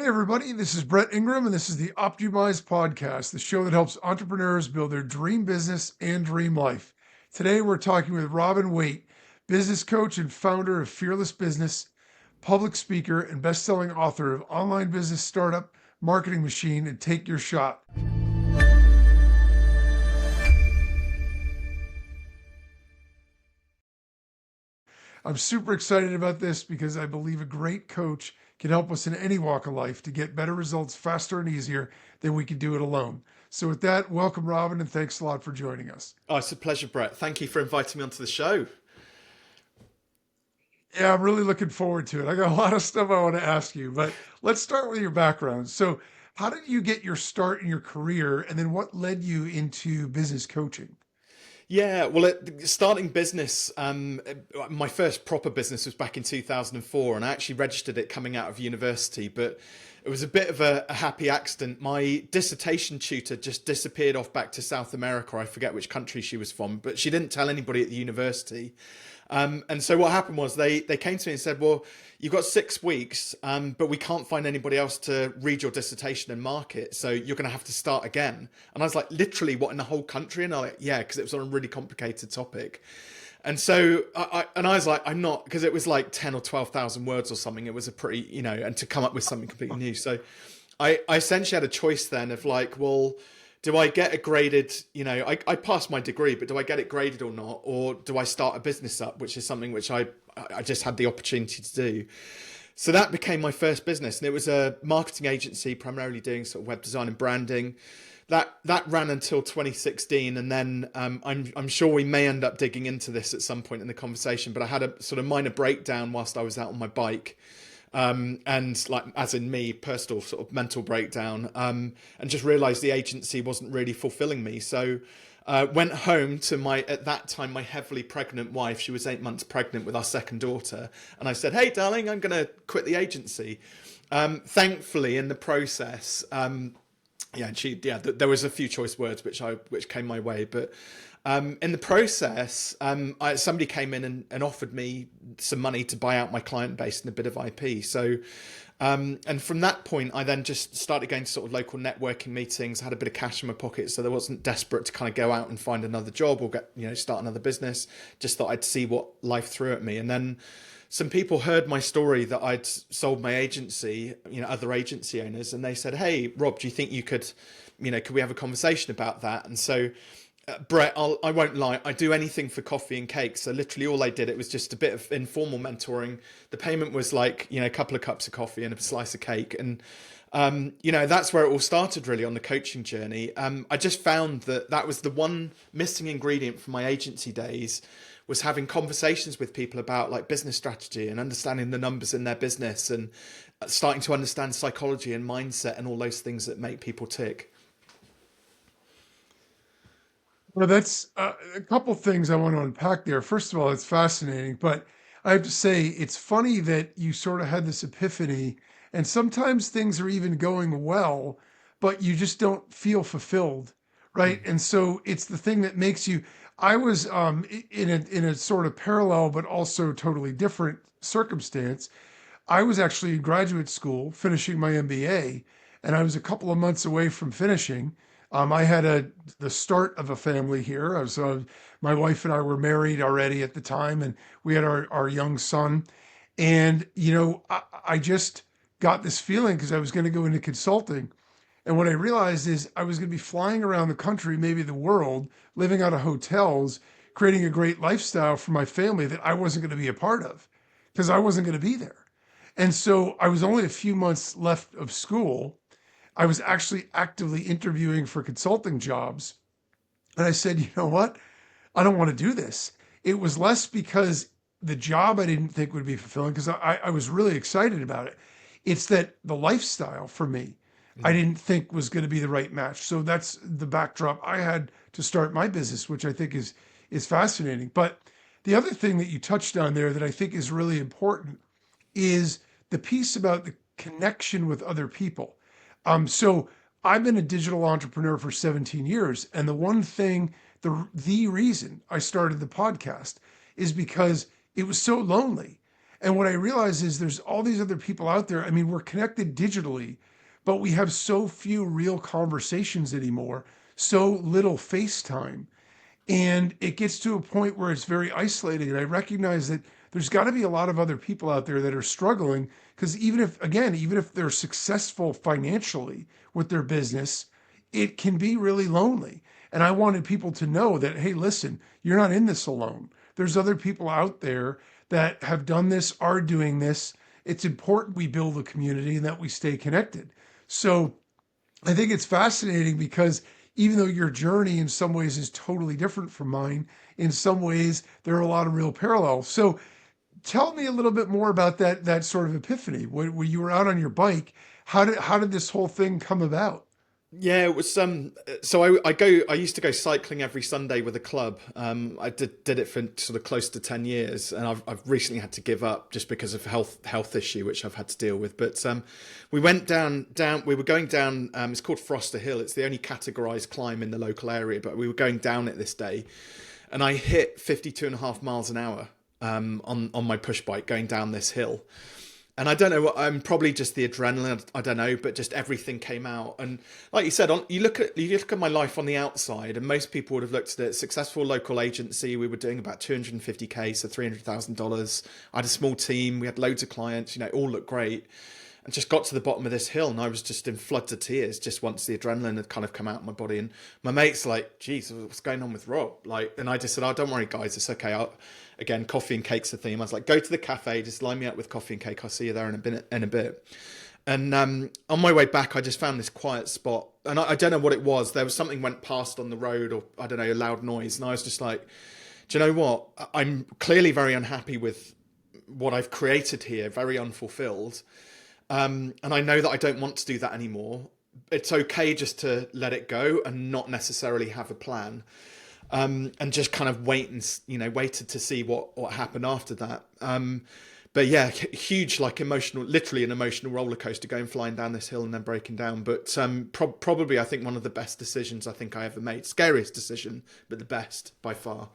Hey, everybody, this is Brett Ingram, and this is the optYOUmize podcast, the show that helps entrepreneurs build their dream business and dream life. Today, we're talking with Robin Waite, business coach and founder of Fearless Business, public speaker, and best-selling author of Online Business Startup, Marketing Machine, and Take Your Shot. I'm super excited about this because I believe a great coach can help us in any walk of life to get better results faster and easier than we can do it alone. So with that, welcome, Robin, and thanks a lot for joining us. Oh, it's a pleasure, Brett. Thank you for inviting me onto the show. Yeah, I'm really looking forward to it. I got a lot of stuff I want to ask you, but let's start with your background. So how did you get your start in your career, and then what led you into business coaching? Yeah, well, starting business, my first proper business was back in 2004, and I actually registered it coming out of university, but it was a bit of a happy accident. My dissertation tutor just disappeared off back to South America. I forget which country she was from, but she didn't tell anybody at the university. And so what happened was they came to me and said, well, you've got 6 weeks, but we can't find anybody else to read your dissertation and mark it. So you're going to have to start again. And I was like, literally, what, in the whole country? And I'm like, yeah, because it was on a really complicated topic. And so I was like, I'm not, because it was like 10 or 12,000 words or something. It was a pretty, and to come up with something completely new. So I essentially had a choice then of like, well, do I get it graded? I passed my degree, but do I get it graded or not? Or do I start a business up, which is something which I just had the opportunity to do. So that became my first business. And it was a marketing agency, primarily doing sort of web design and branding. That ran until 2016. And then I'm sure we may end up digging into this at some point in the conversation, but I had a sort of minor breakdown whilst I was out on my bike. And like, as in me, personal sort of mental breakdown, and just realized the agency wasn't really fulfilling me. So went home to at that time, my heavily pregnant wife. She was 8 months pregnant with our second daughter. And I said, hey, darling, I'm going to quit the agency. Thankfully, in the process, there was a few choice words which came my way, but in the process, somebody came in and offered me some money to buy out my client base and a bit of IP. So, and from that point, I then just started going to sort of local networking meetings, had a bit of cash in my pocket, so I wasn't desperate to kind of go out and find another job or start another business. Just thought I'd see what life threw at me, and then some people heard my story that I'd sold my agency, other agency owners, and they said, hey, Rob, do you think you could we have a conversation about that? And so, Brett, I won't lie, I do anything for coffee and cake. So literally all I did, it was just a bit of informal mentoring. The payment was like, a couple of cups of coffee and a slice of cake. And, that's where it all started really on the coaching journey. I just found that was the one missing ingredient from my agency days, was having conversations with people about like business strategy and understanding the numbers in their business and starting to understand psychology and mindset and all those things that make people tick. Well, that's a couple things I want to unpack there. First of all, it's fascinating, but I have to say it's funny that you sort of had this epiphany, and sometimes things are even going well, but you just don't feel fulfilled, right? And so it's the thing that makes you. I was in a sort of parallel, but also totally different circumstance. I was actually in graduate school finishing my MBA, and I was a couple of months away from finishing. I had the start of a family here. My wife and I were married already at the time, and we had our young son. And I just got this feeling because I was going to go into consulting. And what I realized is I was going to be flying around the country, maybe the world, living out of hotels, creating a great lifestyle for my family that I wasn't going to be a part of because I wasn't going to be there. And so I was only a few months left of school. I was actually actively interviewing for consulting jobs. And I said, you know what? I don't want to do this. It was less because the job I didn't think would be fulfilling, because I was really excited about it. It's that the lifestyle for me, I didn't think was going to be the right match. So that's the backdrop I had to start my business, which I think is fascinating. But the other thing that you touched on there that I think is really important is the piece about the connection with other people. So I've been a digital entrepreneur for 17 years. And the one thing, the reason I started the podcast is because it was so lonely. And what I realize is there's all these other people out there. I mean, we're connected digitally, but we have so few real conversations anymore, so little FaceTime. And it gets to a point where it's very isolating. And I recognize that there's got to be a lot of other people out there that are struggling because even if they're successful financially with their business, it can be really lonely. And I wanted people to know that, hey, listen, you're not in this alone. There's other people out there that have done this, are doing this. It's important we build a community and that we stay connected. So I think it's fascinating because even though your journey in some ways is totally different from mine, in some ways there are a lot of real parallels. So tell me a little bit more about that sort of epiphany. When you were out on your bike, how did this whole thing come about? Yeah, it was so I used to go cycling every Sunday with a club. I did it for sort of close to 10 years, and I've recently had to give up just because of health issue which I've had to deal with. But we went down we were going down, it's called Froster Hill. It's the only categorized climb in the local area, but we were going down it this day, and I hit 52.5 miles an hour on my push bike going down this hill. And I don't know what, I'm probably just the adrenaline. I don't know, but just everything came out. And like you said, you look at my life on the outside, and most people would have looked at it. Successful local agency. We were doing about 250K, so $300,000. I had a small team. We had loads of clients. You know, it all looked great. And just got to the bottom of this hill, and I was just in floods of tears just once the adrenaline had kind of come out of my body. And my mate's like, geez, what's going on with Rob? Like, and I just said, oh, don't worry, guys, it's okay. Again, coffee and cake's the theme. I was like, go to the cafe, just line me up with coffee and cake. I'll see you there in a bit. And on my way back, I just found this quiet spot, and I don't know what it was. There was something went past on the road, or I don't know, a loud noise, and I was just like, do you know what? I'm clearly very unhappy with what I've created here, very unfulfilled. And I know that I don't want to do that anymore. It's okay just to let it go and not necessarily have a plan, and just kind of waited to see what happened after that. But yeah, huge, like literally an emotional roller coaster going flying down this hill and then breaking down. But probably I think one of the best decisions I think I ever made. Scariest decision, but the best by far.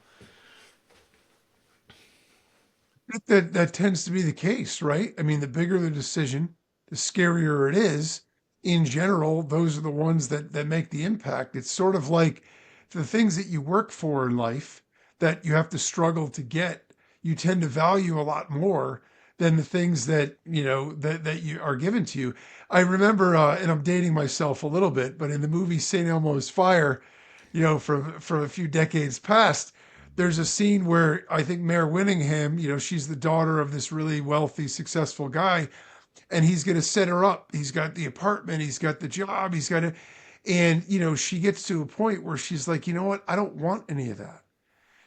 That tends to be the case, right? I mean, the bigger the decision, the scarier it is. In general, those are the ones that make the impact. It's sort of like the things that you work for in life that you have to struggle to get, you tend to value a lot more than the things that, that you are given to you. I remember, and I'm dating myself a little bit, but in the movie St. Elmo's Fire, from a few decades past, there's a scene where I think Mayor Winningham, she's the daughter of this really wealthy, successful guy, and he's going to set her up. He's got the apartment, he's got the job, he's got it. And, she gets to a point where she's like, you know what? I don't want any of that.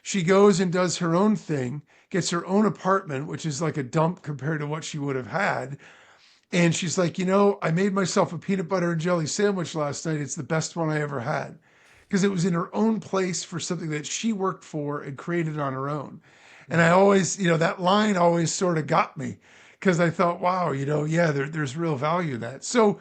She goes and does her own thing, gets her own apartment, which is like a dump compared to what she would have had. And she's like, I made myself a peanut butter and jelly sandwich last night. It's the best one I ever had because it was in her own place for something that she worked for and created on her own. And I always, that line always sort of got me because I thought, wow, yeah, there's real value in that. So,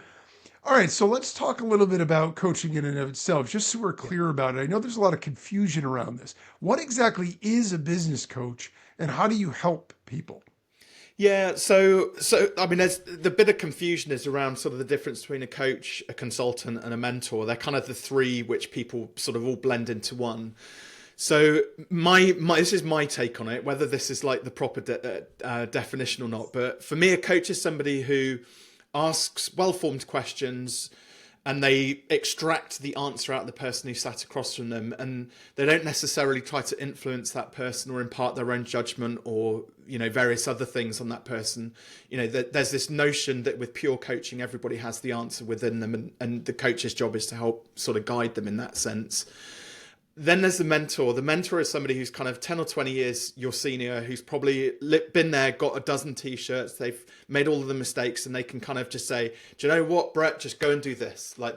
all right, so let's talk a little bit about coaching in and of itself, just so we're clear about it. I know there's a lot of confusion around this. What exactly is a business coach and how do you help people? Yeah, so I mean, there's the bit of confusion is around sort of the difference between a coach, a consultant, and a mentor. They're kind of the three which people sort of all blend into one. So my this is my take on it, whether this is like the proper definition or not. But for me, a coach is somebody who asks well-formed questions, and they extract the answer out of the person who sat across from them, and they don't necessarily try to influence that person or impart their own judgment or various other things on that person. There's this notion that with pure coaching everybody has the answer within them, and the coach's job is to help sort of guide them in that sense. Then there's the mentor. The mentor is somebody who's kind of 10 or 20 years your senior, who's probably been there, got a dozen t-shirts, they've made all of the mistakes, and they can kind of just say, do you know what, Brett, just go and do this. Like,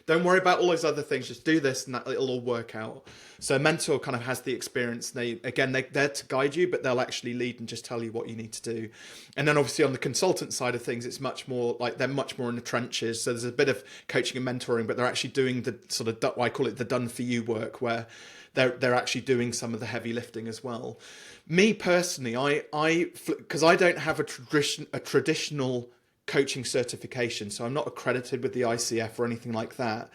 don't worry about all those other things, just do this and it'll all work out. So a mentor kind of has the experience. They're there to guide you, but they'll actually lead and just tell you what you need to do. And then obviously on the consultant side of things, it's much more like they're much more in the trenches. So there's a bit of coaching and mentoring, but they're actually doing the sort of, I call it the done for you work, where where they're actually doing some of the heavy lifting as well. Me personally, because I don't have a traditional coaching certification, so I'm not accredited with the ICF or anything like that.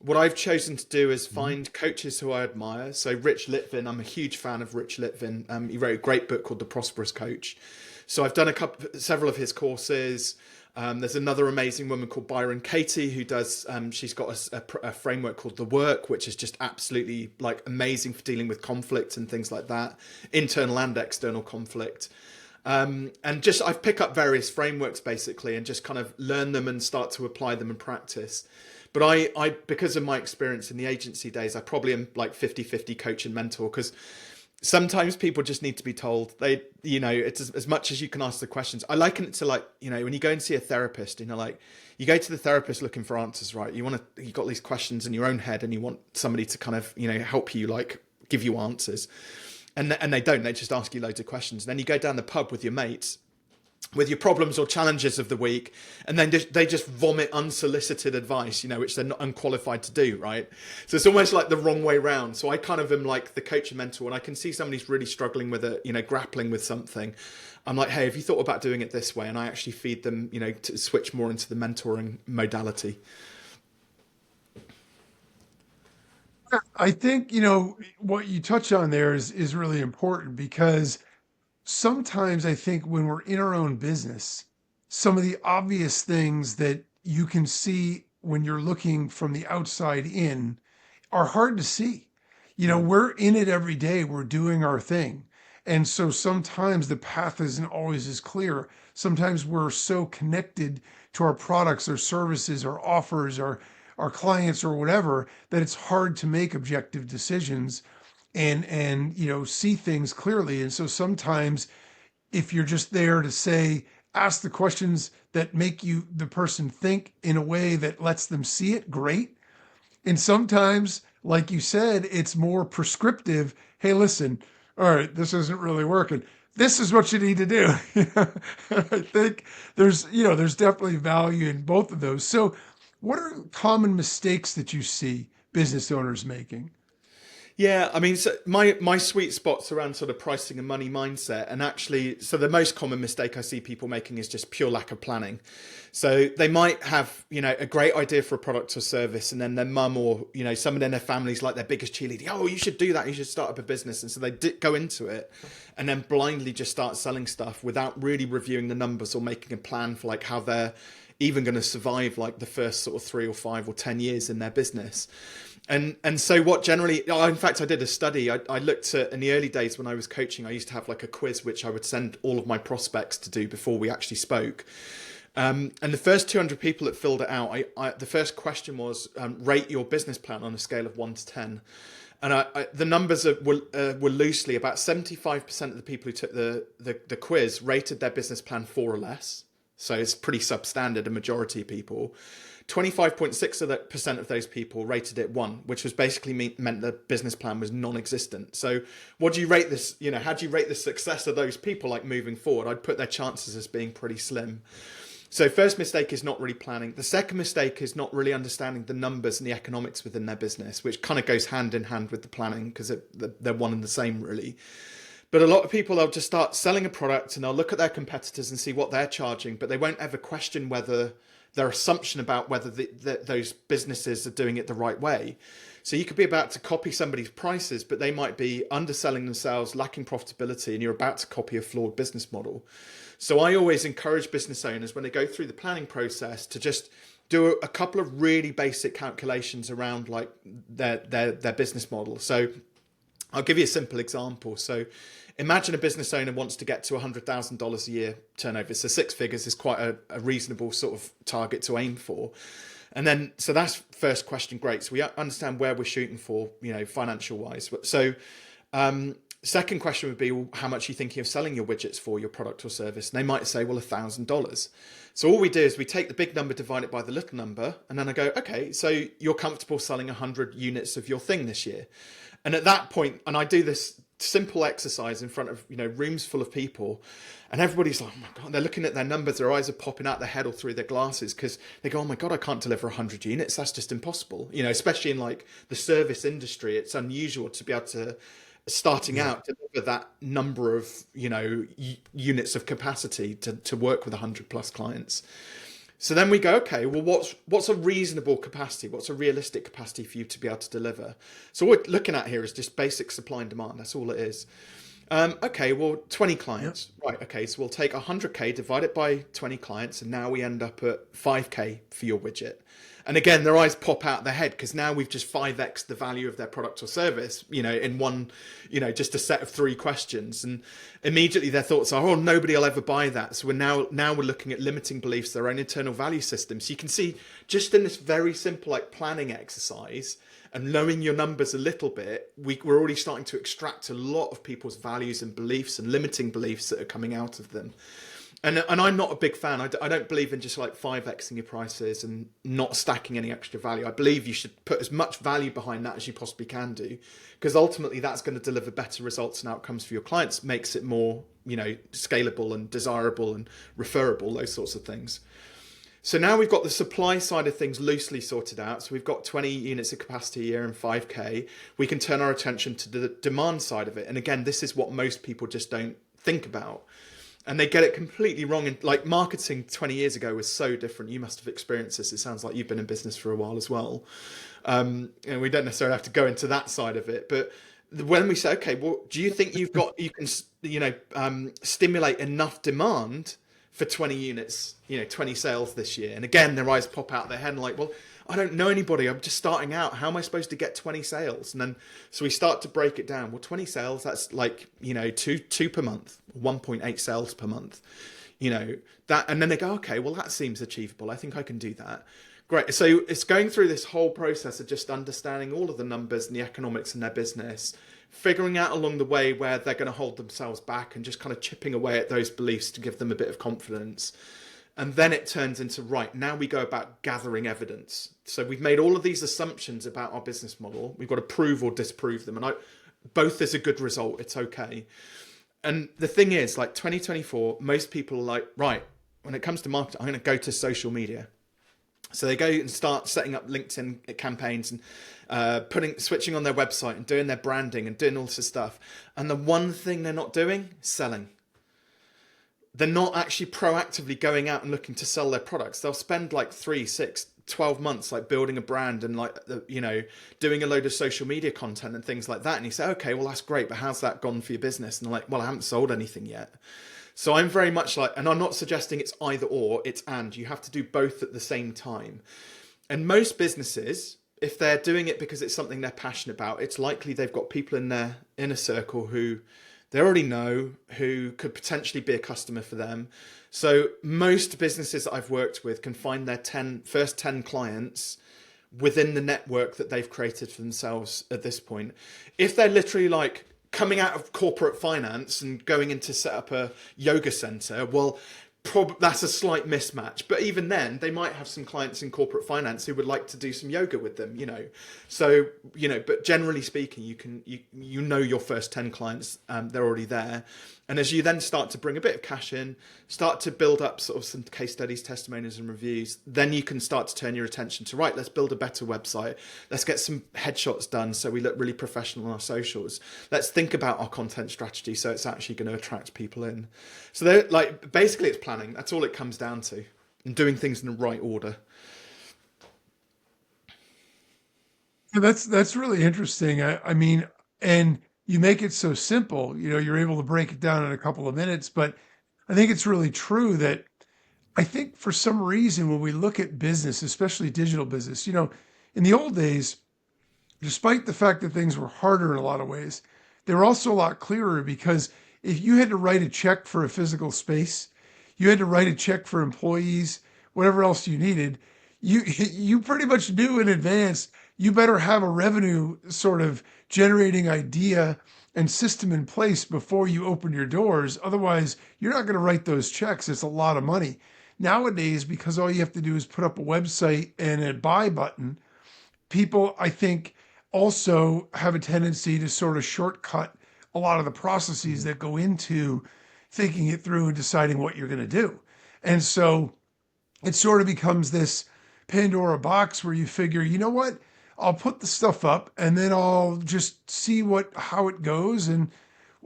What I've chosen to do is find coaches who I admire. So Rich Litvin, I'm a huge fan of Rich Litvin. He wrote a great book called The Prosperous Coach. So I've done several of his courses. There's another amazing woman called Byron Katie who does, she's got a framework called The Work, which is just absolutely like amazing for dealing with conflict and things like that, internal and external conflict. And just I've picked up various frameworks basically and just kind of learn them and start to apply them in practice. But I because of my experience in the agency days, I probably am like 50-50 coach and mentor, because sometimes people just need to be told. It's as much as you can ask the questions. I liken it to like, when you go and see a therapist, like you go to the therapist looking for answers, right? You got these questions in your own head and you want somebody to kind of, help you, like give you answers. And they don't, they just ask you loads of questions. And then you go down the pub with your mates, with your problems or challenges of the week, and then they just vomit unsolicited advice, which they're not unqualified to do, right? So it's almost like the wrong way round. So I kind of am like the coach and mentor. When I can see somebody's really struggling with it, grappling with something, I'm like, hey, have you thought about doing it this way? And I actually feed them, to switch more into the mentoring modality. I think, what you touch on there is really important, because sometimes I think when we're in our own business, some of the obvious things that you can see when you're looking from the outside in are hard to see. Yeah. We're in it every day, we're doing our thing. And so sometimes the path isn't always as clear. Sometimes we're so connected to our products or services or offers or our clients or whatever that it's hard to make objective decisions and see things clearly. And so sometimes if you're just there to say, ask the questions that make the person think in a way that lets them see it, great. And sometimes, like you said, it's more prescriptive. Hey, listen, all right, this isn't really working. This is what you need to do. I think there's definitely value in both of those. So what are common mistakes that you see business owners making? Yeah, I mean, so my sweet spot's around sort of pricing and money mindset. And actually, so the most common mistake I see people making is just pure lack of planning. So they might have, a great idea for a product or service, and then their mum or, someone in their family's like their biggest cheerleader. Oh, you should do that. You should start up a business. And so they go into it and then blindly just start selling stuff without really reviewing the numbers or making a plan for like how they're even going to survive like the first sort of 3 or 5 or 10 years in their business. And so what generally, in fact, I did a study. I looked at, in the early days when I was coaching, I used to have like a quiz, which I would send all of my prospects to do before we actually spoke. And the first 200 people that filled it out, the first question was, rate your business plan on a scale of 1 to 10. And the numbers were loosely about 75% of the people who took the quiz rated their business plan 4 or less. So it's pretty substandard, a majority of people. 25.6% of those people rated it 1, which was basically meant the business plan was non-existent. So what do you rate this, how do you rate the success of those people like moving forward? I'd put their chances as being pretty slim. So first mistake is not really planning. The second mistake is not really understanding the numbers and the economics within their business, which kind of goes hand in hand with the planning because they're one and the same really. But a lot of people, they'll just start selling a product and they'll look at their competitors and see what they're charging, but they won't ever question whether their assumption about whether those businesses are doing it the right way. So you could be about to copy somebody's prices, but they might be underselling themselves, lacking profitability, and you're about to copy a flawed business model. So I always encourage business owners when they go through the planning process to just do a couple of really basic calculations around like their business model. So I'll give you a simple example. So imagine a business owner wants to get to $100,000 a year turnover. So 6 figures is quite a reasonable sort of target to aim for. And then, so that's first question. Great. So we understand where we're shooting for, financial wise. So, second question would be, well, how much are you thinking of selling your widgets for, your product or service? And they might say, well, $1,000. So all we do is we take the big number, divide it by the little number. And then I go, okay, so you're comfortable selling 100 units of your thing this year. And at that point, and I do this simple exercise in front of rooms full of people, and everybody's like, oh my god, they're looking at their numbers, their eyes are popping out their head or through their glasses because they go, oh my god, I can't deliver 100 units, that's just impossible. Especially in like the service industry, it's unusual to be able to, starting Yeah. out, deliver that number of units of capacity to work with 100 plus clients. So then we go, okay, well, what's a reasonable capacity? What's a realistic capacity for you to be able to deliver? So what we're looking at here is just basic supply and demand. That's all it is. Okay, well, 20 Yep. clients. Right, okay, so we'll take 100K, divide it by 20 clients, and now we end up at 5K for your widget. And again, their eyes pop out their head because now we've just 5x the value of their product or service, in one, just a set of 3 questions. And immediately their thoughts are, oh, nobody will ever buy that. So we're looking at limiting beliefs, their own internal value systems. So you can see just in this very simple like planning exercise and knowing your numbers a little bit, we're already starting to extract a lot of people's values and beliefs and limiting beliefs that are coming out of them. And I'm not a big fan. I don't believe in just like 5xing your prices and not stacking any extra value. I believe you should put as much value behind that as you possibly can do, because ultimately that's going to deliver better results and outcomes for your clients, makes it more, scalable and desirable and referable, those sorts of things. So now we've got the supply side of things loosely sorted out. So we've got 20 units of capacity a year and 5K. We can turn our attention to the demand side of it. And again, this is what most people just don't think about. And they get it completely wrong. And like marketing 20 years ago was so different. You must have experienced this. It sounds like you've been in business for a while as well. And we don't necessarily have to go into that side of it. But when we say, okay, well, do you think you can, stimulate enough demand for 20 units, 20 sales this year? And again, their eyes pop out their head and like, well, I don't know anybody. I'm just starting out. How am I supposed to get 20 sales? And then, so we start to break it down. Well, 20 sales, that's like, two per month, 1.8 sales per month, that. And then they go, okay, well, that seems achievable. I think I can do that. Great. So it's going through this whole process of just understanding all of the numbers and the economics in their business, figuring out along the way where they're going to hold themselves back and just kind of chipping away at those beliefs to give them a bit of confidence. And then it turns into, right, now we go about gathering evidence. So we've made all of these assumptions about our business model. We've got to prove or disprove them. And both is a good result. It's okay. And the thing is, like 2024, most people are like, right, when it comes to marketing, I'm going to go to social media. So they go and start setting up LinkedIn campaigns and switching on their website and doing their branding and doing all this stuff. And the one thing they're not doing, selling. They're not actually proactively going out and looking to sell their products. They'll spend like 3, 6, 12 months like building a brand and like, doing a load of social media content and things like that. And you say, okay, well, that's great, but how's that gone for your business? And they're like, well, I haven't sold anything yet. So I'm very much like, and I'm not suggesting it's either or, it's and. You have to do both at the same time. And most businesses, if they're doing it because it's something they're passionate about, it's likely they've got people in their inner circle who they already know, who could potentially be a customer for them. So most businesses that I've worked with can find their first 10 clients within the network that they've created for themselves at this point. If they're literally like coming out of corporate finance and going in to set up a yoga center, well, that's a slight mismatch. But even then, they might have some clients in corporate finance who would like to do some yoga with them, So, but generally speaking, you know your first 10 clients, they're already there. And as you then start to bring a bit of cash in, start to build up sort of some case studies, testimonials and reviews, then you can start to turn your attention to, right, let's build a better website. Let's get some headshots done so we look really professional on our socials. Let's think about our content strategy so it's actually going to attract people in. So they're like, basically it's planning. That's all it comes down to, and doing things in the right order. Yeah, that's really interesting. I mean, and you make it so simple, you're able to break it down in a couple of minutes, but I think it's really true that I think for some reason when we look at business, especially digital business, in the old days, despite the fact that things were harder in a lot of ways, they were also a lot clearer because if you had to write a check for a physical space, you had to write a check for employees, whatever else you needed, you pretty much knew in advance you better have a revenue sort of generating idea and system in place before you open your doors. Otherwise, you're not going to write those checks. It's a lot of money. Nowadays, because all you have to do is put up a website and a buy button, people, I think, also have a tendency to sort of shortcut a lot of the processes that go into thinking it through and deciding what you're going to do. And so it sort of becomes this Pandora box where you figure, you know what? I'll put the stuff up and then I'll just see how it goes, and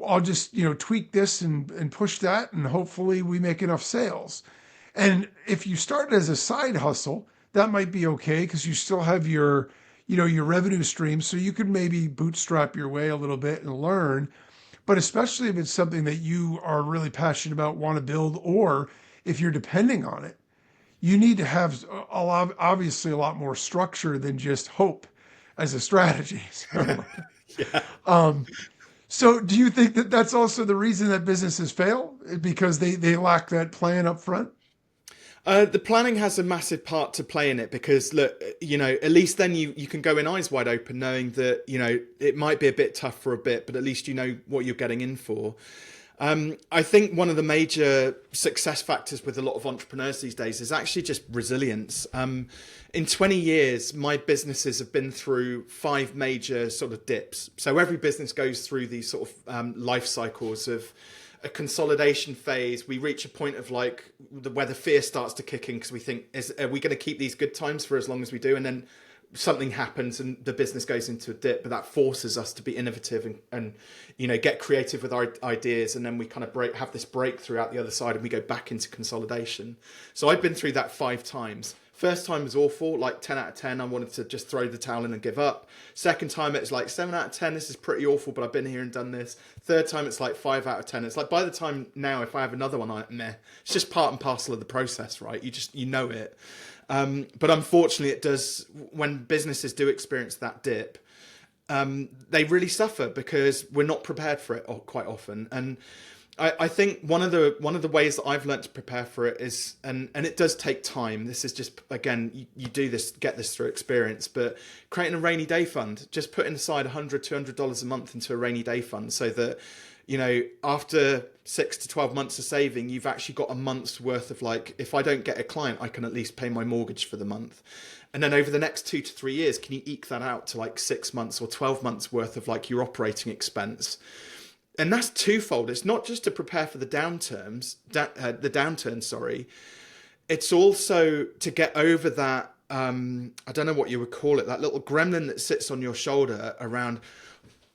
I'll just, tweak this and push that, and hopefully we make enough sales. And if you start as a side hustle, that might be okay because you still have your revenue stream. So you could maybe bootstrap your way a little bit and learn. But especially if it's something that you are really passionate about, want to build, or if you're depending on it, you need to have obviously a lot more structure than just hope as a strategy. Yeah. So do you think that that's also the reason that businesses fail, because they lack that plan up front? The planning has a massive part to play in it because, look, at least then you can go in eyes wide open, knowing that, it might be a bit tough for a bit, but at least you know what you're getting in for. I think one of the major success factors with a lot of entrepreneurs these days is actually just resilience. In 20 years, my businesses have been through 5 major sort of dips. So every business goes through these sort of life cycles of a consolidation phase. We reach a point of like where the fear starts to kick in because we think, are we going to keep these good times for as long as we do? And then something happens and the business goes into a dip, but that forces us to be innovative and get creative with our ideas, and then we kind of have this breakthrough out the other side and we go back into consolidation. So I've been through that 5 times. First time was awful, like 10 out of 10. I wanted to just throw the towel in and give up. Second time, it's like 7 out of 10. This is pretty awful, but I've been here and done this. Third time, it's like 5 out of 10. It's like by the time now, if I have another one, I'm meh. It's just part and parcel of the process, right? You know it. But unfortunately, it does, when businesses do experience that dip, they really suffer because we're not prepared for it quite often. And I think one of the ways that I've learned to prepare for it is, and it does take time. This is just, again, you do this, get this through experience, but creating a rainy day fund, just putting aside $100, $200 a month into a rainy day fund so that, after 6 to 12 months of saving, you've actually got a month's worth of, like, if I don't get a client, I can at least pay my mortgage for the month. And then over the next 2 to 3 years, can you eke that out to like 6 months or 12 months worth of like your operating expense? And that's twofold. It's not just to prepare for the downturn, sorry. It's also to get over that, I don't know what you would call it, that little gremlin that sits on your shoulder around,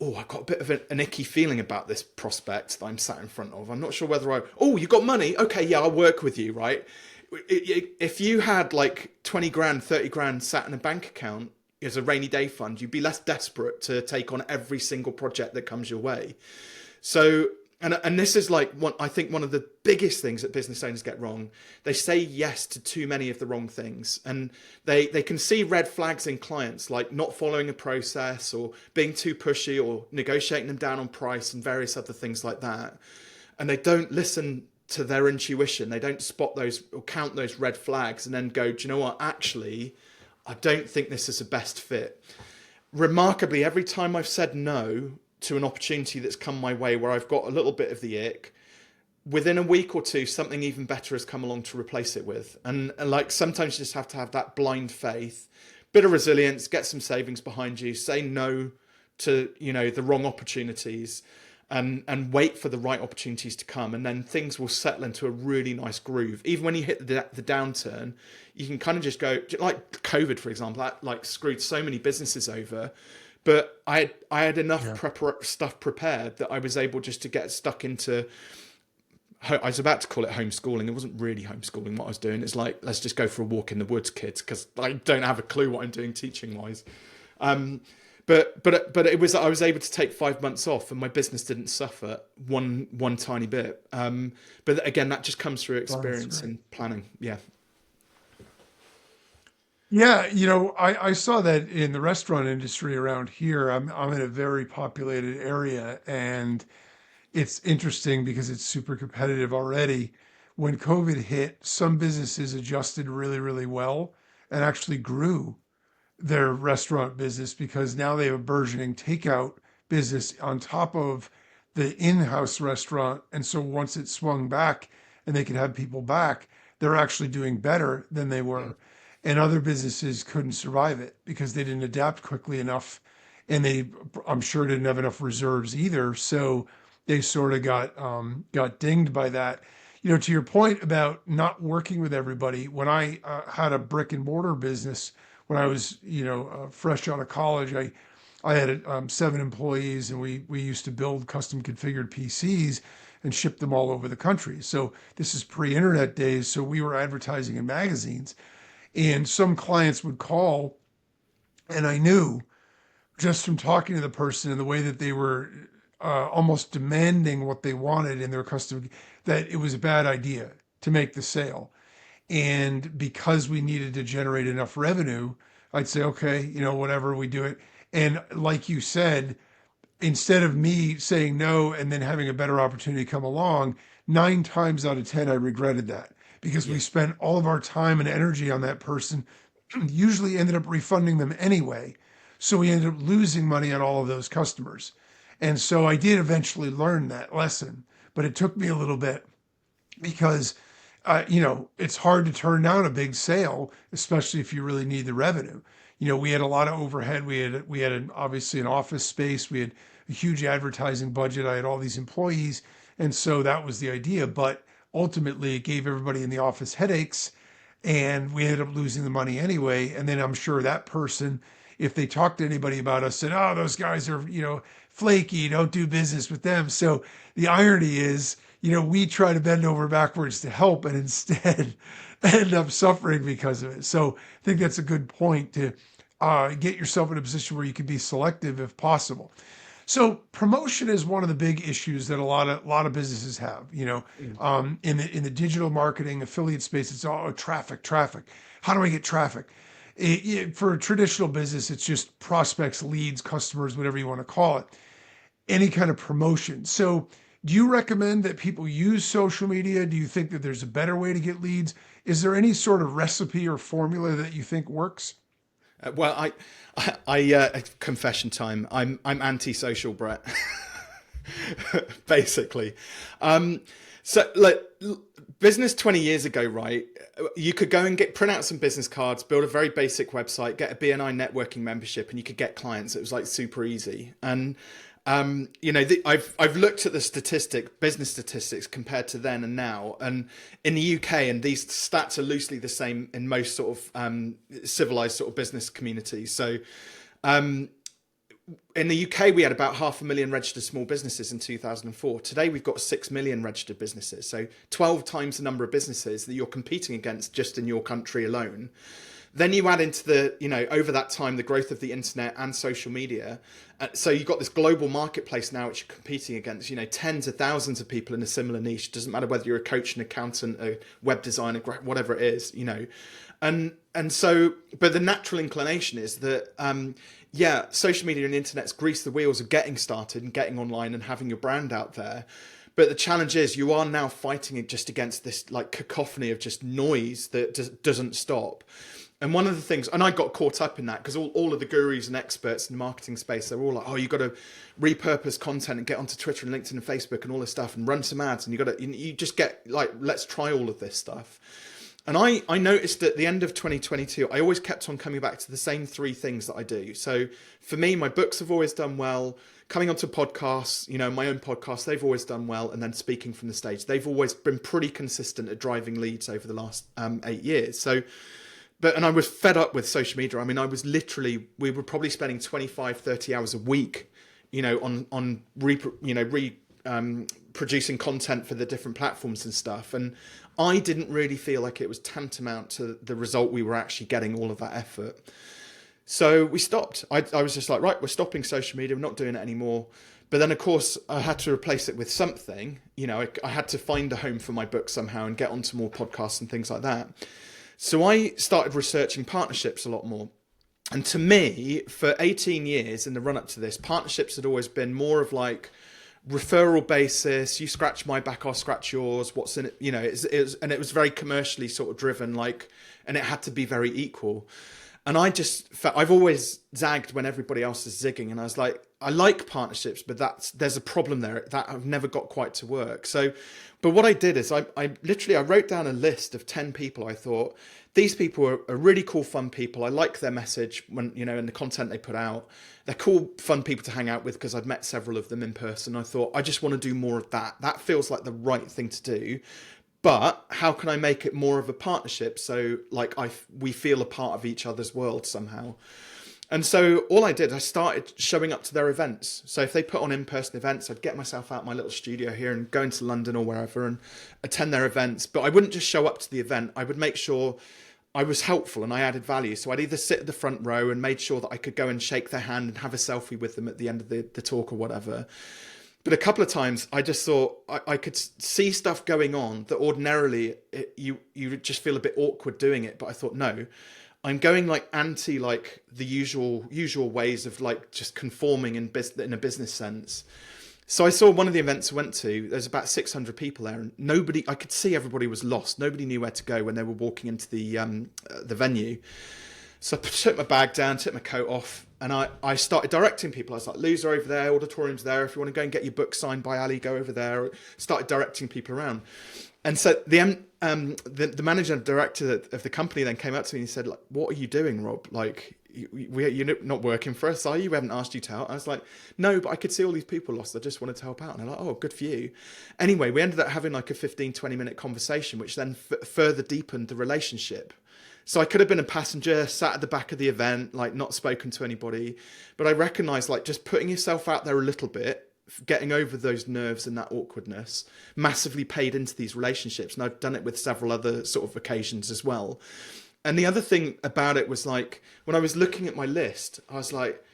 oh, I've got a bit of an icky feeling about this prospect that I'm sat in front of. I'm not sure whether you got money? Okay, yeah, I'll work with you, right? If you had like 20 grand, 30 grand sat in a bank account as a rainy day fund, you'd be less desperate to take on every single project that comes your way. So, and this is like I think one of the biggest things that business owners get wrong. They say yes to too many of the wrong things, and they can see red flags in clients, like not following a process or being too pushy or negotiating them down on price and various other things like that. And they don't listen to their intuition. They don't spot those or count those red flags and then go, do you know what? Actually, I don't think this is the best fit. Remarkably, every time I've said no to an opportunity that's come my way where I've got a little bit of the ick, within a week or two, something even better has come along to replace it with. And like sometimes you just have to have that blind faith, bit of resilience, get some savings behind you, say no to, the wrong opportunities, and wait for the right opportunities to come. And then things will settle into a really nice groove. Even when you hit the downturn, you can kind of just go, like COVID, for example, that like screwed so many businesses over. But I had enough stuff prepared that I was able just to get stuck into, I was about to call it homeschooling. It wasn't really homeschooling what I was doing. It's like, let's just go for a walk in the woods, kids, because I don't have a clue what I'm doing teaching wise. But it was, I was able to take 5 months off and my business didn't suffer one tiny bit. But again, that just comes through experience and planning. Yeah. Yeah, I saw that in the restaurant industry around here. I'm in a very populated area, and it's interesting because it's super competitive already. When COVID hit, some businesses adjusted really, really well and actually grew their restaurant business because now they have a burgeoning takeout business on top of the in-house restaurant. And so once it swung back and they could have people back, they're actually doing better than they were. And other businesses couldn't survive it because they didn't adapt quickly enough. and I'm sure didn't have enough reserves either. So they sort of got dinged by that. To your point about not working with everybody, when I had a brick and mortar business, when I was, fresh out of college, I had 7 employees, and we used to build custom configured PCs and ship them all over the country. So this is pre-internet days, so we were advertising in magazines, and some clients would call, and I knew just from talking to the person and the way that they were almost demanding what they wanted in their custom, that it was a bad idea to make the sale. And because we needed to generate enough revenue, I'd say, okay, whatever, we do it. And like you said, instead of me saying no and then having a better opportunity come along, 9 times out of 10, I regretted that because we Yeah. spent all of our time and energy on that person, usually ended up refunding them anyway. So we ended up losing money on all of those customers. And so I did eventually learn that lesson, but it took me a little bit because it's hard to turn down a big sale, especially if you really need the revenue. We had a lot of overhead. Obviously an office space. We had a huge advertising budget. I had all these employees, and so that was the idea. But ultimately, it gave everybody in the office headaches, and we ended up losing the money anyway. And then I'm sure that person, if they talked to anybody about us, said, "Oh, those guys are, flaky. Don't do business with them." So the irony is, we try to bend over backwards to help, and instead end up suffering because of it. So I think that's a good point to get yourself in a position where you can be selective if possible. So promotion is one of the big issues that a lot of businesses have. Mm. In the digital marketing affiliate space, it's all traffic, traffic. How do I get traffic? For a traditional business, it's just prospects, leads, customers, whatever you want to call it. Any kind of promotion. So, do you recommend that people use social media? Do you think that there's a better way to get leads? Is there any sort of recipe or formula that you think works? Well, confession time. I'm anti-social, Brett. Basically. So, like, business 20 years ago, right? You could go and print out some business cards, build a very basic website, get a BNI networking membership, and you could get clients. It was like super easy. And I've looked at the business statistics compared to then and now, and in the UK, and these stats are loosely the same in most sort of civilized sort of business communities. So, in the UK, we had about 500,000 registered small businesses in 2004. Today, we've got 6 million registered businesses. So 12 times the number of businesses that you're competing against just in your country alone. Then you add into over that time, the growth of the internet and social media. So you've got this global marketplace now, which you're competing against, tens of thousands of people in a similar niche. It doesn't matter whether you're a coach, an accountant, a web designer, whatever it is, And so, but the natural inclination is that, social media and the internet's greased the wheels of getting started and getting online and having your brand out there. But the challenge is you are now fighting it just against this like cacophony of just noise that doesn't stop. And one of the things, and I got caught up in that because all of the gurus and experts in the marketing space, they're all like, oh, you got to repurpose content and get onto Twitter and LinkedIn and Facebook and all this stuff and run some ads. And you just get like, let's try all of this stuff. And I noticed at the end of 2022, I always kept on coming back to the same 3 things that I do. So for me, my books have always done well. Coming onto podcasts, my own podcast, they've always done well. And then speaking from the stage, they've always been pretty consistent at driving leads over the last 8 years. So, and I was fed up with social media. I mean, we were probably spending 25, 30 hours a week, on producing content for the different platforms and stuff. And I didn't really feel like it was tantamount to the result we were actually getting all of that effort. So we stopped. I was just like, right, we're stopping social media. We're not doing it anymore. But then, of course, I had to replace it with something. I had to find a home for my book somehow and get onto more podcasts and things like that. So I started researching partnerships a lot more. And to me, for 18 years in the run up to this, partnerships had always been more of like referral basis. You scratch my back, I'll scratch yours. What's in it? And it was very commercially sort of driven, and it had to be very equal. And I just felt, I've always zagged when everybody else is zigging, and I was like, I like partnerships, but there's a problem there that I've never got quite to work. So, but what I did is I literally I wrote down a list of 10 people I thought these people are really cool, fun people. I like their message when, you know, and the content they put out. They're cool, fun people to hang out with because I'd met several of them in person. I thought, I just want to do more of that. That feels like the right thing to do. But how can I make it more of a partnership? So like we feel a part of each other's world somehow. And so all I did, I started showing up to their events. So if they put on in-person events, I'd get myself out of my little studio here and go into London or wherever and attend their events. But I wouldn't just show up to the event. I would make sure I was helpful and I added value. So I'd either sit at the front row and made sure that I could go and shake their hand and have a selfie with them at the end of the talk or whatever. But a couple of times I just thought I could see stuff going on that ordinarily you would just feel a bit awkward doing it. But I thought, no, I'm going like anti like the usual ways of like just conforming in a business sense. So I saw one of the events I went to, there's about 600 people there, and I could see everybody was lost. Nobody knew where to go when they were walking into the venue. So I took my bag down, took my coat off, and I started directing people. I was like, Loser over there, auditorium's there. If you want to go and get your book signed by Ali, go over there. Started directing people around. And so the manager and director of the company then came up to me and said, like, what are you doing, Rob? Like, you're not working for us, are you? We haven't asked you to help. I was like, no, but I could see all these people lost. I just wanted to help out. And they're like, oh, good for you. Anyway, we ended up having like a 15, 20-minute conversation, which then further deepened the relationship. So I could have been a passenger, sat at the back of the event, like not spoken to anybody. But I recognized like just putting yourself out there a little bit, getting over those nerves and that awkwardness massively paid into these relationships. And I've done it with several other sort of occasions as well. And the other thing about it was like, when I was looking at my list, I was like,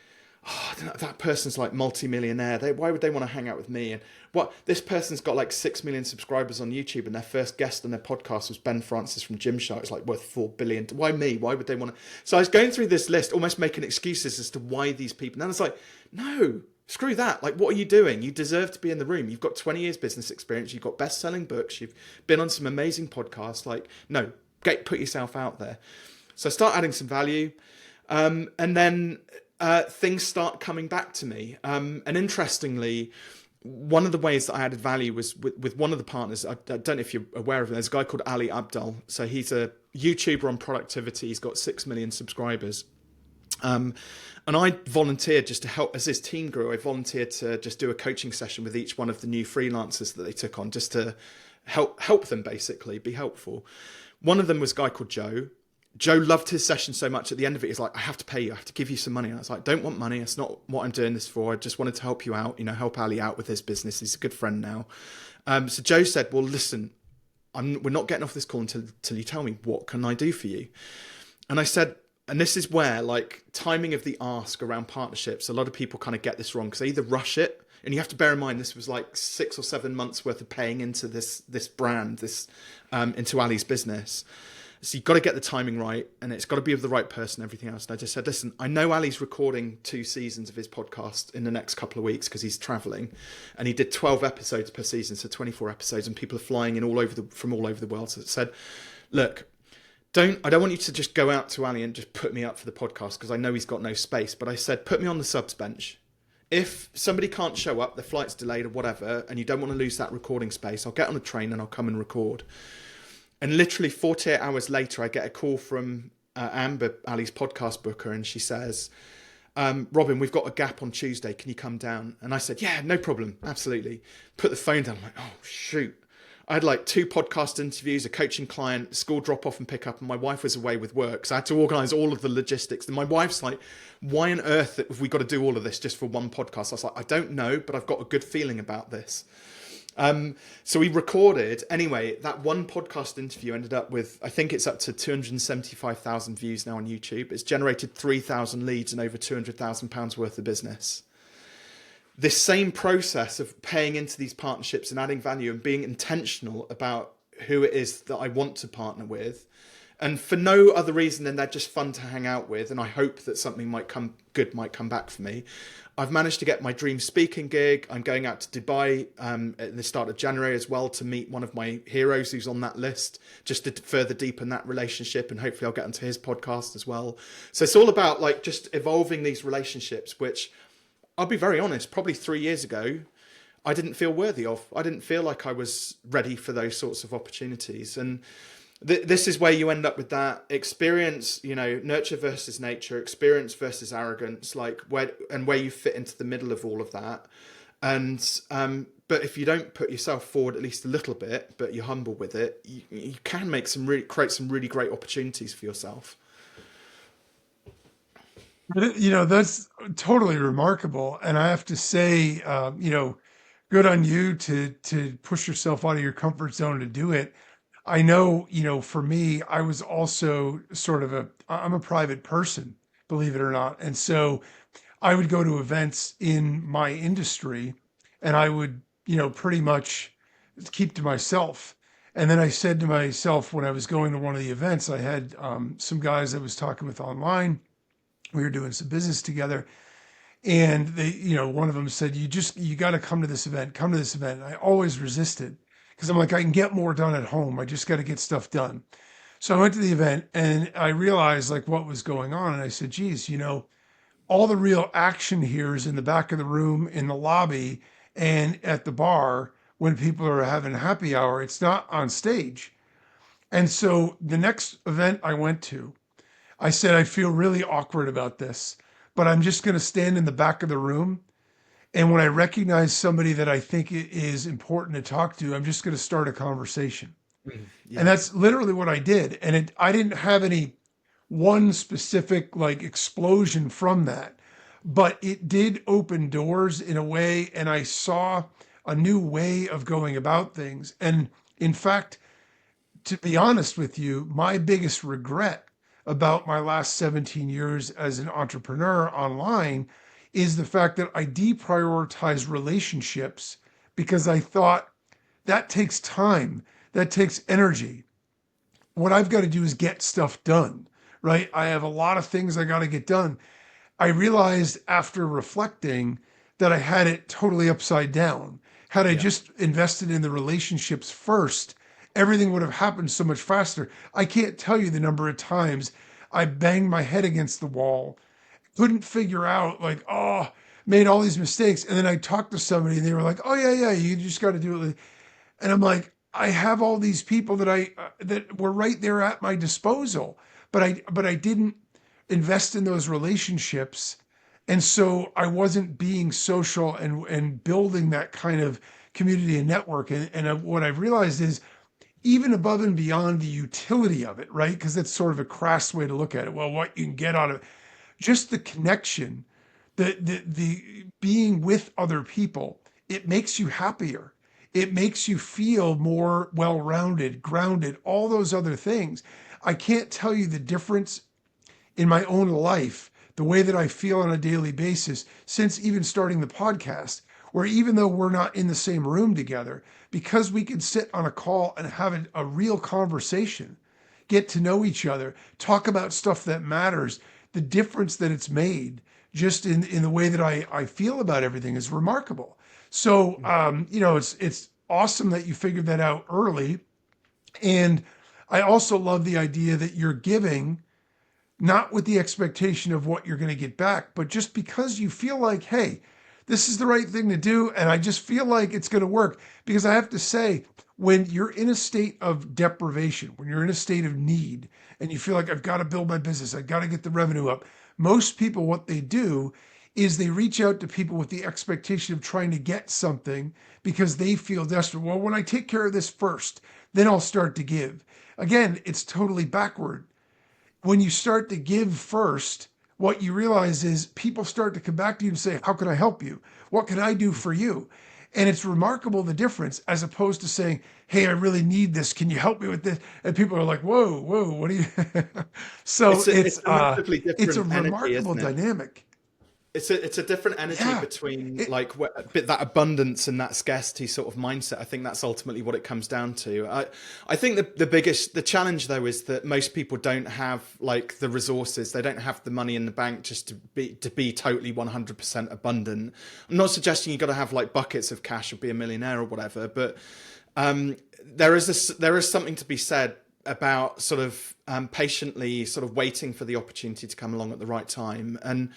oh, that person's like multi-millionaire. Why would they want to hang out with me? And what, this person's got like 6 million subscribers on YouTube, and their first guest on their podcast was Ben Francis from Gymshark. It's like worth 4 billion. Why me? Why would they want to? So I was going through this list, almost making excuses as to why these people. And then I was like, no, screw that. Like, what are you doing? You deserve to be in the room. You've got 20 years business experience. You've got best-selling books. You've been on some amazing podcasts. Like, no, put yourself out there. So I start adding some value. And then things start coming back to me. And interestingly, one of the ways that I added value was with one of the partners. I don't know if you're aware of him. There's a guy called Ali Abdal. So he's a YouTuber on productivity. He's got 6 million subscribers. And I volunteered just to help, as his team grew, I volunteered to just do a coaching session with each one of the new freelancers that they took on, just to help them basically, be helpful. One of them was a guy called Joe. Joe loved his session so much. At the end of it, he's like, I have to pay you. I have to give you some money. And I was like, don't want money. That's not what I'm doing this for. I just wanted to help you out, help Ali out with his business. He's a good friend now. So Joe said, well, listen, we're not getting off this call until you tell me, what can I do for you? And I said, and this is where like timing of the ask around partnerships, a lot of people kind of get this wrong because they either rush it, and you have to bear in mind, this was like 6 or 7 months worth of paying into this brand, into Ali's business. So you've got to get the timing right, and it's got to be with the right person, everything else. And I just said, listen, I know Ali's recording 2 seasons of his podcast in the next couple of weeks because he's traveling, and he did 12 episodes per season, so 24 episodes, and people are flying in from all over the world. So it said, look, I don't want you to just go out to Ali and just put me up for the podcast because I know he's got no space. But I said, put me on the subs bench. If somebody can't show up, the flight's delayed or whatever, and you don't want to lose that recording space, I'll get on a train and I'll come and record. And literally 48 hours later, I get a call from Amber, Ali's podcast booker, and she says, Robin, we've got a gap on Tuesday. Can you come down? And I said, yeah, no problem. Absolutely. Put the phone down. I'm like, oh, shoot. I had like 2 podcast interviews, a coaching client, school drop off and pick up, and my wife was away with work. So I had to organise all of the logistics. And my wife's like, why on earth have we got to do all of this just for one podcast? I was like, I don't know, but I've got a good feeling about this. So we recorded. Anyway, that one podcast interview ended up with, I think it's up to 275,000 views now on YouTube. It's generated 3,000 leads and over £200,000 worth of business. This same process of paying into these partnerships and adding value and being intentional about who it is that I want to partner with and for no other reason than they're just fun to hang out with, and I hope that something might come back for me. I've managed to get my dream speaking gig. I'm going out to Dubai at the start of January as well to meet one of my heroes who's on that list, just to further deepen that relationship, and hopefully I'll get onto his podcast as well. So it's all about like just evolving these relationships, which I'll be very honest, probably 3 years ago, I didn't feel worthy of. I didn't feel like I was ready for those sorts of opportunities. And this is where you end up with that experience, nurture versus nature, experience versus arrogance, like where you fit into the middle of all of that. And but if you don't put yourself forward at least a little bit, but you're humble with it, you can create some really great opportunities for yourself. That's totally remarkable. And I have to say, good on you to push yourself out of your comfort zone to do it. I know, for me, I was also I'm a private person, believe it or not. And so I would go to events in my industry and I would, pretty much keep to myself. And then I said to myself, when I was going to one of the events, I had some guys I was talking with online. We were doing some business together. And one of them said, you got to come to this event. And I always resisted because I'm like, I can get more done at home. I just got to get stuff done. So I went to the event and I realized like what was going on. And I said, geez, all the real action here is in the back of the room, in the lobby, and at the bar when people are having happy hour. It's not on stage. And so the next event I went to, I said, I feel really awkward about this, but I'm just going to stand in the back of the room. And when I recognize somebody that I think is important to talk to, I'm just going to start a conversation. And Yeah. that's literally what I did. And I didn't have any one specific like explosion from that, but it did open doors in a way. And I saw a new way of going about things. And in fact, to be honest with you, my biggest regret about my last 17 years as an entrepreneur online is the fact that I deprioritized relationships because I thought that takes time, that takes energy. What I've got to do is get stuff done, right? I have a lot of things I got to get done. I realized after reflecting that I had it totally upside down. Had I Yeah. just invested in the relationships first, everything would have happened so much faster. I can't tell you the number of times I banged my head against the wall, couldn't figure out, like, oh, made all these mistakes. And then I talked to somebody and they were like, oh, yeah, yeah, you just got to do it. And I'm like, I have all these people that were right there at my disposal, but I didn't invest in those relationships. And so I wasn't being social and building that kind of community and network. And what I've realized is even above and beyond the utility of it, right? Because that's sort of a crass way to look at it. Well, what you can get out of it, just the connection, the being with other people, it makes you happier. It makes you feel more well-rounded, grounded, all those other things. I can't tell you the difference in my own life, the way that I feel on a daily basis since even starting the podcast, where even though we're not in the same room together, because we can sit on a call and have a real conversation, get to know each other, talk about stuff that matters, the difference that it's made just in the way that I feel about everything is remarkable. So, it's awesome that you figured that out early. And I also love the idea that you're giving not with the expectation of what you're going to get back, but just because you feel like, hey, this is the right thing to do. And I just feel like it's going to work. Because I have to say, when you're in a state of deprivation, when you're in a state of need, and you feel like I've got to build my business, I've got to get the revenue up, most people, what they do is they reach out to people with the expectation of trying to get something because they feel desperate. Well, when I take care of this first, then I'll start to give. Again, it's totally backward. When you start to give first, what you realize is people start to come back to you and say, how can I help you? What can I do for you? And it's remarkable the difference as opposed to saying, hey, I really need this. Can you help me with this? And people are like, whoa, whoa, what do you? So It's a massively it's a different energy, remarkable isn't it? dynamic. it's a different energy Yeah. between It, like bit that abundance and that scarcity sort of mindset. I think that's ultimately what it comes down to. I think the challenge though is that most people don't have like the resources. They don't have the money in the bank just to be totally 100% abundant. I'm not suggesting you got to have like buckets of cash or be a millionaire or whatever, but there is something to be said about sort of patiently sort of waiting for the opportunity to come along at the right time. And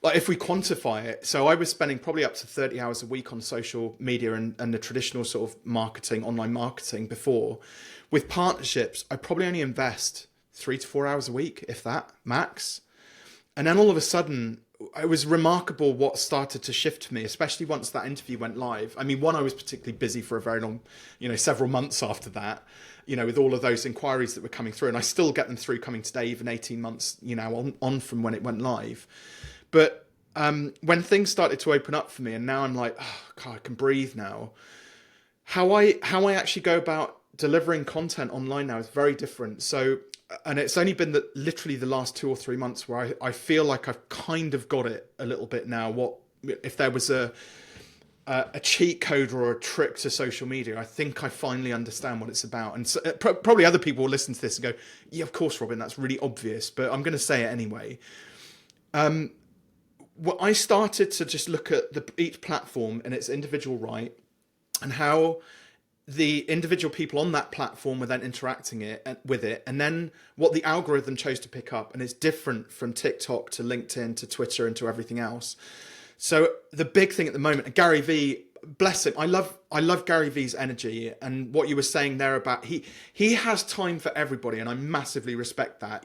like if we quantify it, so I was spending probably up to 30 hours a week on social media and the traditional sort of marketing, online marketing before. With partnerships, I probably only invest 3 to 4 hours a week, if that, max. And then all of a sudden, it was remarkable what started to shift for me, especially once that interview went live. I mean, one, I was particularly busy for a very long, several months after that, with all of those inquiries that were coming through. And I still get them through coming today, even 18 months, on from when it went live. But when things started to open up for me, and now I'm like, oh, God, I can breathe now. How I actually go about delivering content online now is very different. So, and it's only been literally the last 2 or 3 months where I feel like I've kind of got it a little bit now. What if there was a cheat code or a trick to social media? I think I finally understand what it's about. And so, probably other people will listen to this and go, yeah, of course, Robin, that's really obvious, but I'm going to say it anyway. Well, I started to just look at each platform and its individual right, and how the individual people on that platform were then interacting with it, and then what the algorithm chose to pick up. And it's different from TikTok to LinkedIn to Twitter and to everything else. So the big thing at the moment, Gary Vee, bless him, I love Gary Vee's energy and what you were saying there about he has time for everybody, and I massively respect that.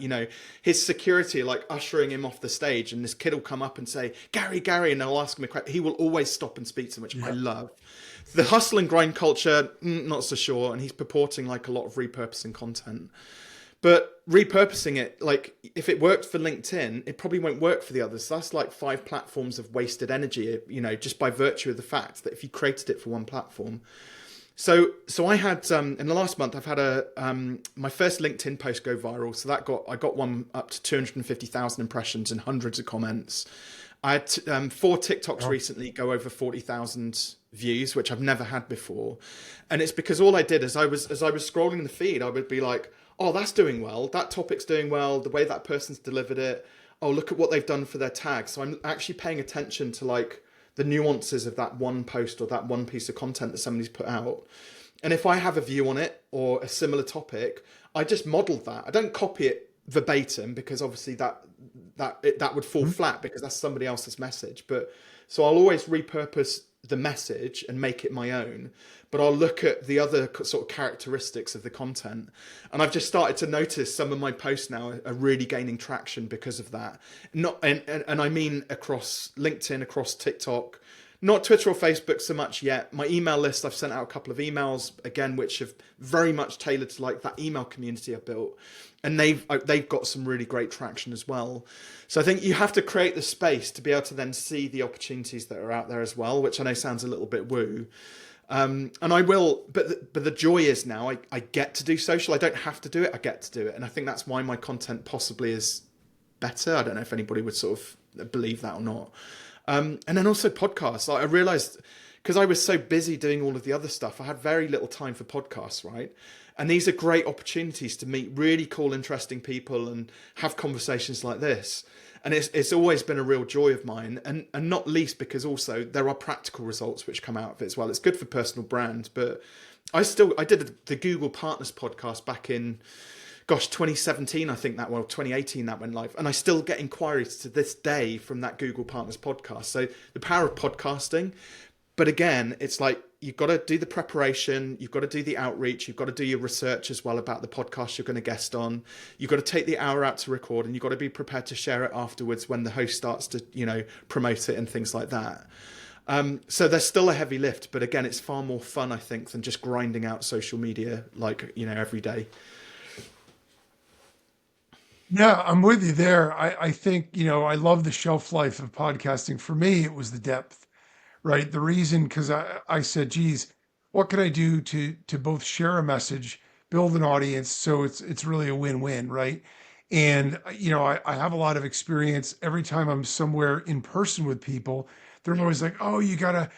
His security like ushering him off the stage, and this kid will come up and say, Gary, and they'll ask him a question. He will always stop and speak to them, which I yeah. love. The hustle and grind culture, not so sure, and he's purporting like a lot of repurposing content. But repurposing it, like if it worked for LinkedIn, it probably won't work for the others. So that's like 5 platforms of wasted energy, just by virtue of the fact that if you created it for one platform. So I had in the last month, I've had my first LinkedIn post go viral. So I got one up to 250,000 impressions and hundreds of comments. I had 4 TikToks Oh, recently go over 40,000 views, which I've never had before. And it's because all I did is as I was scrolling the feed, I would be like, oh, that's doing well. That topic's doing well. The way that person's delivered it. Oh, look at what they've done for their tag. So I'm actually paying attention to like the nuances of that one post or that one piece of content that somebody's put out. And if I have a view on it or a similar topic, I just model that. I don't copy it verbatim, because obviously that would fall mhm. flat, because that's somebody else's message. But so I'll always repurpose the message and make it my own, but I'll look at the other sort of characteristics of the content. And I've just started to notice some of my posts now are really gaining traction because of that. Not and I mean across LinkedIn, across TikTok, not Twitter or Facebook so much yet. My email list, I've sent out a couple of emails again, which have very much tailored to like that email community I built, and they've got some really great traction as well. So I think you have to create the space to be able to then see the opportunities that are out there as well, which I know sounds a little bit woo. And I will, but the joy is now I get to do social. I don't have to do it. I get to do it, and I think that's why my content possibly is better. I don't know if anybody would sort of believe that or not. And then also podcasts. Like I realized, because I was so busy doing all of the other stuff, I had very little time for podcasts, right? And these are great opportunities to meet really cool, interesting people and have conversations like this. And it's always been a real joy of mine, and not least because also there are practical results which come out of it as well. It's good for personal brand, but I did the Google Partners podcast back in 2017, I think 2018 that went live. And I still get inquiries to this day from that Google Partners podcast. So the power of podcasting. But again, it's like, you've got to do the preparation, you've got to do the outreach, you've got to do your research as well about the podcast you're going to guest on. You've got to take the hour out to record, and you've got to be prepared to share it afterwards when the host starts to, promote it and things like that. So there's still a heavy lift, but again, it's far more fun, I think, than just grinding out social media like, every day. Yeah, I'm with you there. I think, I love the shelf life of podcasting. For me, it was the depth, right? The reason, because I said, geez, what can I do to both share a message, build an audience, so it's really a win-win, right? And I have a lot of experience. Every time I'm somewhere in person with people, they're always like, "Oh, you gotta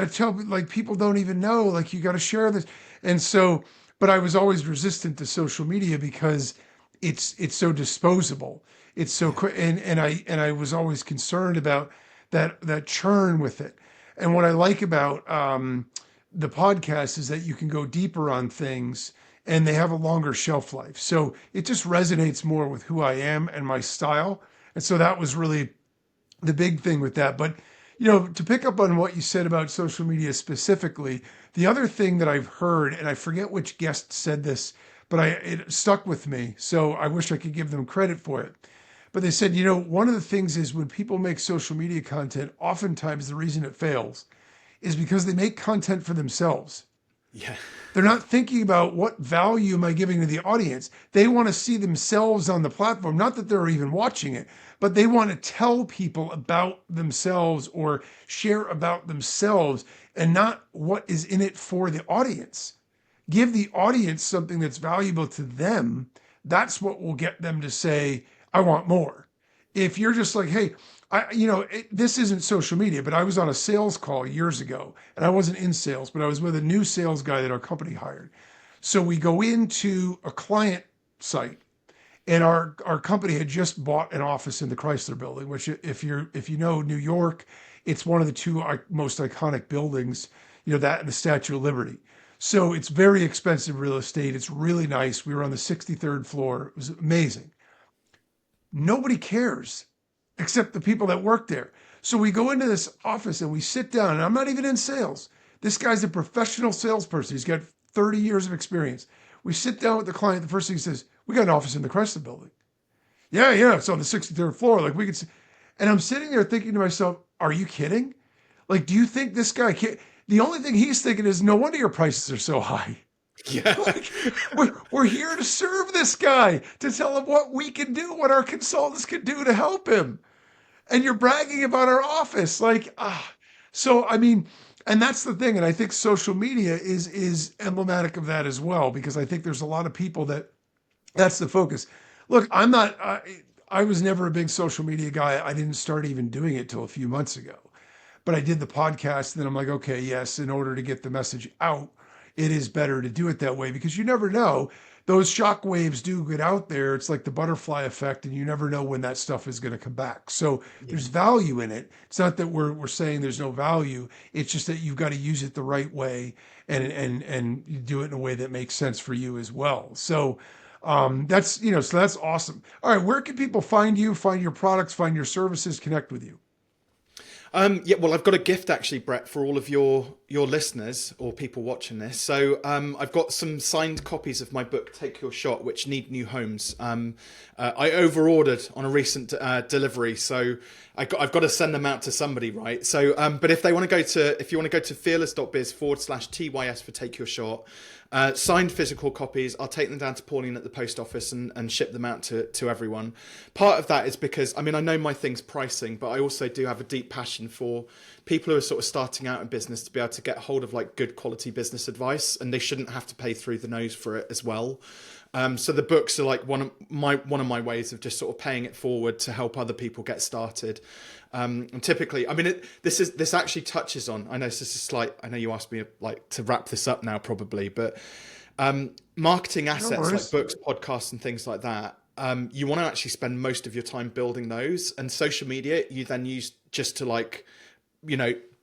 tell, like, people don't even know, like, you gotta share this." And so, but I was always resistant to social media because it's so disposable. It's so Yeah. quick, and I was always concerned about that churn with it. And what I like about the podcast is that you can go deeper on things and they have a longer shelf life. So it just resonates more with who I am and my style. And so that was really the big thing with that. But, to pick up on what you said about social media specifically, the other thing that I've heard, and I forget which guest said this, but it stuck with me. So I wish I could give them credit for it. But they said, one of the things is when people make social media content, oftentimes the reason it fails is because they make content for themselves. Yeah. They're not thinking about what value am I giving to the audience. They want to see themselves on the platform. Not that they're even watching it, but they want to tell people about themselves or share about themselves and not what is in it for the audience. Give the audience something that's valuable to them. That's what will get them to say, I want more. If you're just like, hey, this isn't social media, but I was on a sales call years ago and I wasn't in sales, but I was with a new sales guy that our company hired. So we go into a client site and our company had just bought an office in the Chrysler building, which if you know New York, it's one of the two most iconic buildings, that and the Statue of Liberty. So it's very expensive real estate. It's really nice. We were on the 63rd floor. It was amazing. Nobody cares except the people that work there. So we go into this office and we sit down, and I'm not even in sales. This guy's a professional salesperson. He's got 30 years of experience. We sit down with the client. The first thing he says, we got an office in the Chrysler building. Yeah, yeah, it's on the 63rd floor. Like we could see. And I'm sitting there thinking to myself, are you kidding? Like, do you think this guy can't? The only thing he's thinking is, no wonder your prices are so high. Yeah. Like, we're here to serve this guy, to tell him what we can do, what our consultants can do to help him. And you're bragging about our office. Like, so I mean, and that's the thing. And I think social media is emblematic of that as well, because I think there's a lot of people that's the focus. Look, I'm not, I was never a big social media guy. I didn't start even doing it till a few months ago. But I did the podcast, and then I'm like, okay, yes, in order to get the message out, it is better to do it that way because you never know. Those shock waves do get out there. It's like the butterfly effect, and you never know when that stuff is going to come back. So Yeah. there's value in it. It's not that we're saying there's no value. It's just that you've got to use it the right way and you do it in a way that makes sense for you as well. So so that's awesome. All right, where can people find you, find your products, find your services, connect with you? Yeah, well, I've got a gift actually, Brett, for all of your listeners or people watching this. So I've got some signed copies of my book, Take Your Shot, which need new homes. I over-ordered on a recent delivery, so I've got to send them out to somebody, right? So, but if you want to go to fearless.biz/TYS for Take Your Shot, signed physical copies, I'll take them down to Pauline at the post office and ship them out to everyone. Part of that is because, I mean, I know my thing's pricing, but I also do have a deep passion for people who are sort of starting out in business to be able to get hold of like good quality business advice, and they shouldn't have to pay through the nose for it as well. So the books are like one of my ways of just sort of paying it forward to help other people get started. And typically, I mean, this actually touches on. I know this is slight. I know you asked me like to wrap this up now, probably, but marketing No assets like worries. books, podcasts, and things like that. You want to actually spend most of your time building those, and social media you then use just to like,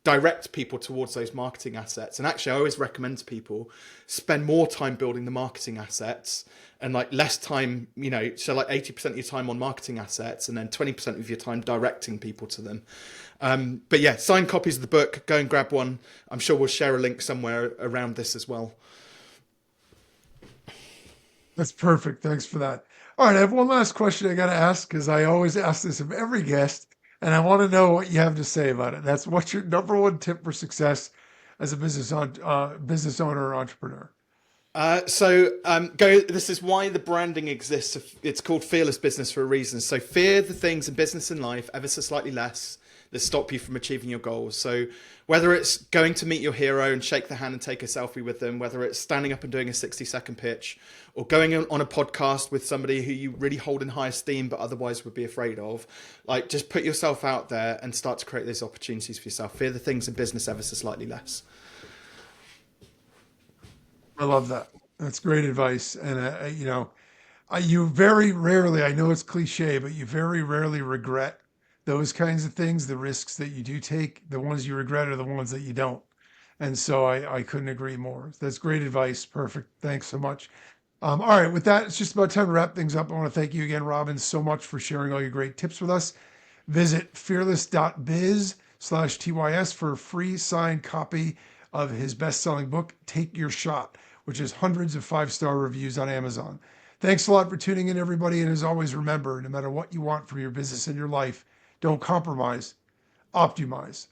direct people towards those marketing assets. And actually, I always recommend to people spend more time building the marketing assets and like less time, so like 80% of your time on marketing assets and then 20% of your time directing people to them. But yeah, signed copies of the book, go and grab one. I'm sure we'll share a link somewhere around this as well. That's perfect. Thanks for that. All right, I have one last question I got to ask because I always ask this of every guest, and I want to know what you have to say about it. That's what's your number one tip for success as a business owner or entrepreneur? This is why the branding exists. It's called Fearless Business for a reason. So fear the things in business and life ever so slightly less that stop you from achieving your goals. So whether it's going to meet your hero and shake their hand and take a selfie with them, whether it's standing up and doing a 60-second pitch, or going on a podcast with somebody who you really hold in high esteem but otherwise would be afraid of, like, just put yourself out there and start to create those opportunities for yourself. Fear the things in business ever so slightly less. I love that. That's great advice. And, you very rarely, I know it's cliche, but you very rarely regret those kinds of things. The risks that you do take, the ones you regret are the ones that you don't. And so I couldn't agree more. That's great advice. Perfect. Thanks so much. All right. With that, it's just about time to wrap things up. I want to thank you again, Robin, so much for sharing all your great tips with us. Visit fearless.biz/TYS for a free signed copy of his best-selling book, Take Your Shot, which has hundreds of 5-star reviews on Amazon. Thanks a lot for tuning in, everybody. And as always, remember, no matter what you want from your business and your life, don't compromise, optimize.